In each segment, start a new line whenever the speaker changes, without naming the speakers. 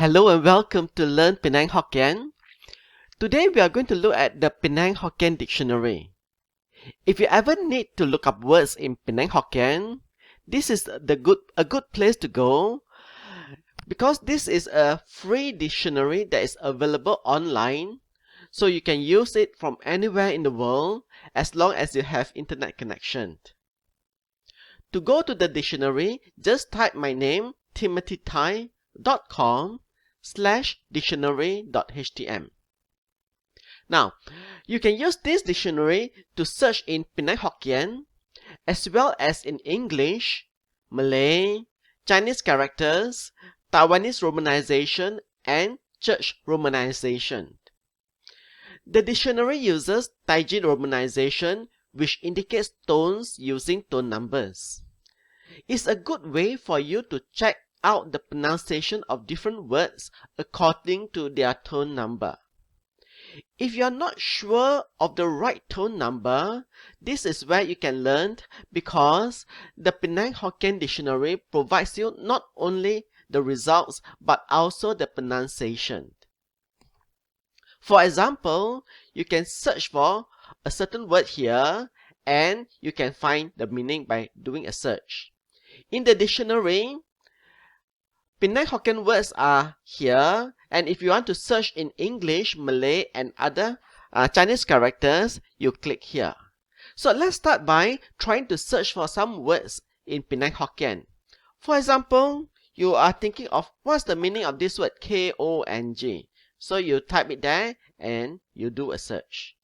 Hello and welcome to Learn Penang Hokkien. Today we are going to look at the Penang Hokkien Dictionary. If you ever need to look up words in Penang Hokkien, this is a good place to go because this is a free dictionary that is available online, so you can use it from anywhere in the world as long as you have internet connection. To go to the dictionary, just type my name timothythai.com/dictionary.htm. Now, you can use this dictionary to search in Penang Hokkien as well as in English, Malay, Chinese characters, Taiwanese romanization, and Church romanization. The dictionary uses Taiji romanization, which indicates tones using tone numbers. It's a good way for you to check out the pronunciation of different words according to their tone number. If you are not sure of the right tone number, this is where you can learn because the Penang Hokkien Dictionary provides you not only the results but also the pronunciation. For example, you can search for a certain word here and you can find the meaning by doing a search. In the dictionary, Penang Hokkien words are here, and if you want to search in English, Malay, and other Chinese characters, you click here. So let's start by trying to search for some words in Penang Hokkien. For example, you are thinking of what's the meaning of this word K-O-N-G. So you type it there and you do a search.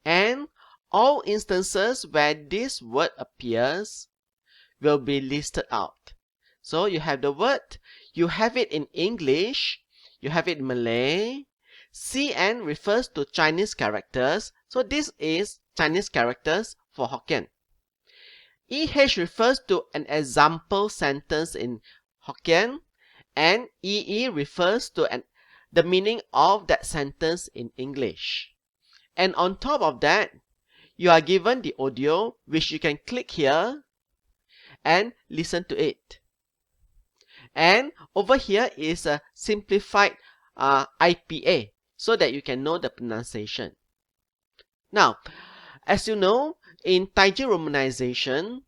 And all instances where this word appears will be listed out. So you have the word, you have it in English, you have it in Malay. CN refers to Chinese characters, so this is Chinese characters for Hokkien. EH refers to an example sentence in Hokkien, and EE refers to the meaning of that sentence in English. And on top of that, you are given the audio, which you can click here and listen to it. And over here is a simplified IPA so that you can know the pronunciation. Now, as you know, in Taiji romanization,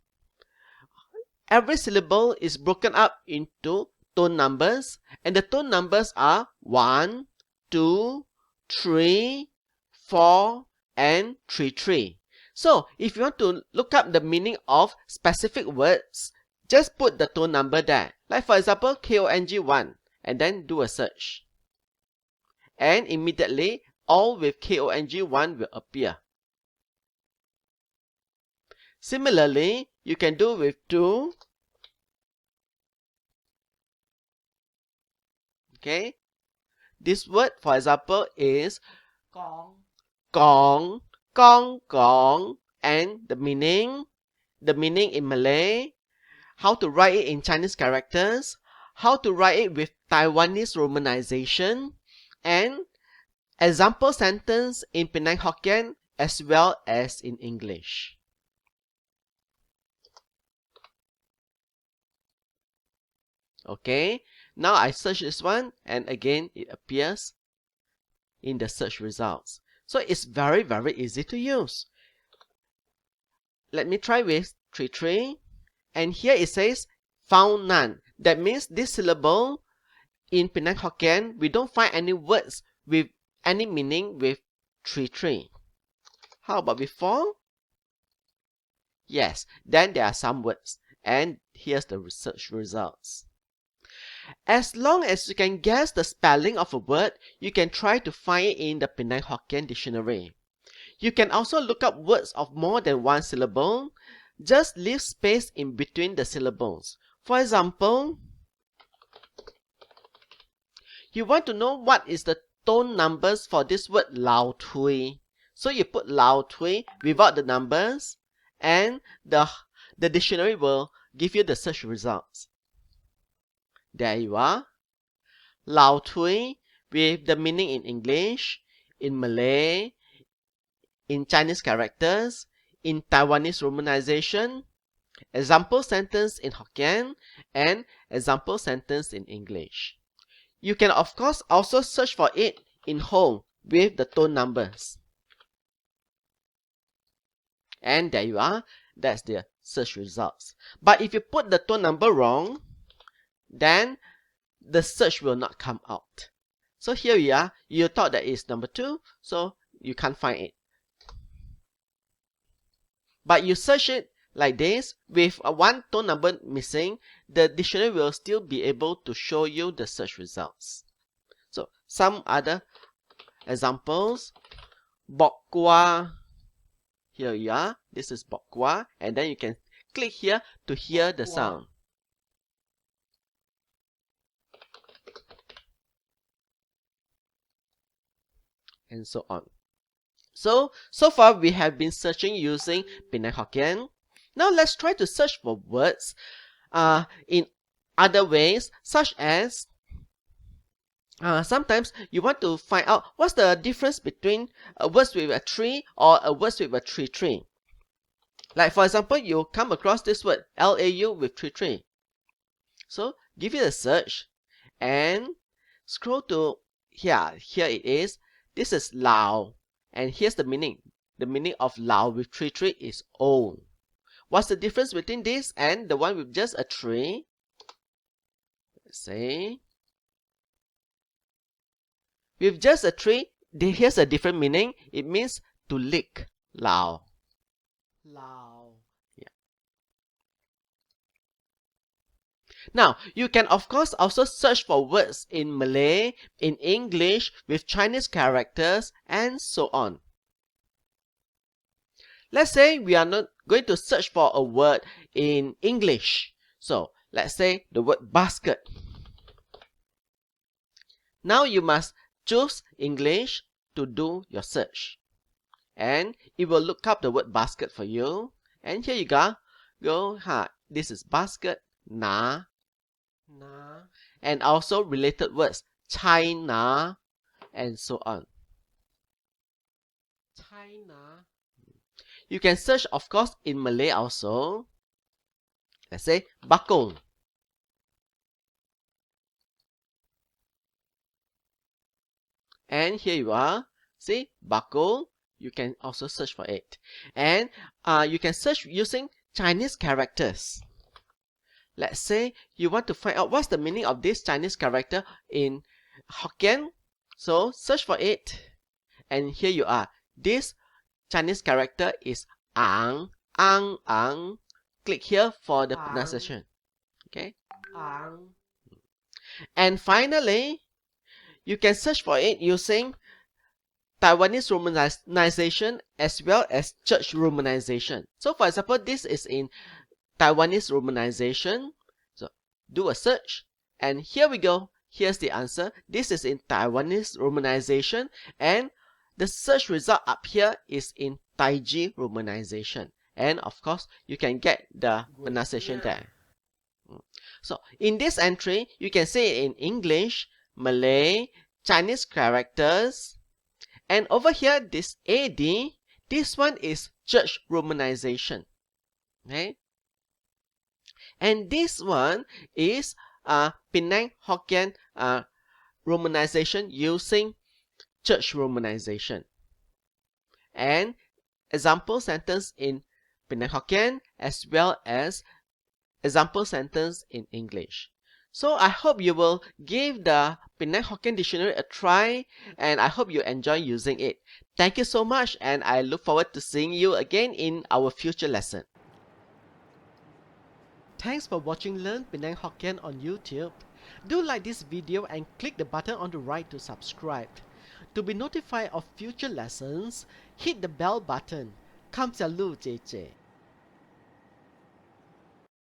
every syllable is broken up into tone numbers, and the tone numbers are 1, 2, 3, 4, and 3, 3. So, if you want to look up the meaning of specific words, just put the tone number there. Like for example, KONG1, and then do a search. And immediately, all with KONG1 will appear. Similarly, you can do with 2. Okay. This word, for example, is Kong, Kong, Kong, Kong, and the meaning in Malay, how to write it in Chinese characters, how to write it with Taiwanese romanization, and example sentence in Penang Hokkien as well as in English. Okay, now I search this one and again it appears in the search results. So it's very easy to use. Let me try with 3, 3. And here it says found none. That means this syllable in Penang Hokkien, we don't find any words with any meaning with 3, 3. How about with 4? Yes, then there are some words. And here's the research results. As long as you can guess the spelling of a word, you can try to find it in the Penang Hokkien Dictionary. You can also look up words of more than one syllable. Just leave space in between the syllables. For example, you want to know what is the tone numbers for this word Lao Tui. So you put Lao Tui without the numbers and the dictionary will give you the search results. There you are. Lao Tui with the meaning in English, in Malay, in Chinese characters, in Taiwanese romanization, example sentence in Hokkien, and example sentence in English. you can of course also search for it in whole with the tone numbers. And there you are, that's the search results. But if you put the tone number wrong, then the search will not come out. So here you are, you thought that it's number 2, so you can't find it. But you search it like this, with one tone number missing, the dictionary will still be able to show you the search results. So some other examples, bokwa. Here you are, this is bokwa, and then you can click here to hear the sound. And so on. So far we have been searching using Penang Hokkien. Now let's try to search for words in other ways, such as sometimes you want to find out what's the difference between a word with a tree or a word with a tree. Like for example, you come across this word LAU with tree. So give it a search and scroll to here. Here it is. This is Lao, and here's the meaning. The meaning of Lao with tree is old. What's the difference between this and the one with just a tree? Let's say with just a tree, here's a different meaning. It means to lick. Lao. Yeah. Now, you can of course also search for words in Malay, in English, with Chinese characters, and so on. Let's say we are not going to search for a word in English. So, let's say the word basket. Now you must choose English to do your search. And it will look up the word basket for you. And here you go. This is basket, na, and also related words, China, and so on. China. You can search, of course, in Malay also. Let's say bakul. And here you are. See, bakul. You can also search for it. And you can search using Chinese characters. Let's say you want to find out what's the meaning of this Chinese character in Hokkien. So search for it. And here you are. This Chinese character is ang, ang. Click here for the pronunciation. Okay? Ang. And finally, you can search for it using Taiwanese romanization as well as church romanization. So for example, this is in Taiwanese romanization. So do a search, and here we go. Here's the answer. This is in Taiwanese romanization, and the search result up here is in Taiji romanization. And of course, you can get the pronunciation there. So in this entry, you can see it in English, Malay, Chinese characters. And over here, this AD, this one is church romanization. Okay? And this one is Penang Hokkien romanization using church romanization. And example sentence in Penang Hokkien as well as example sentence in English. So I hope you will give the Penang Hokkien dictionary a try, and I hope you enjoy using it. Thank you so much, and I look forward to seeing you again in our future lesson. Thanks for watching Learn Penang Hokkien on YouTube. Do like this video and click the button on the right to subscribe. To be notified of future lessons, hit the bell button. Kamsalu JJ.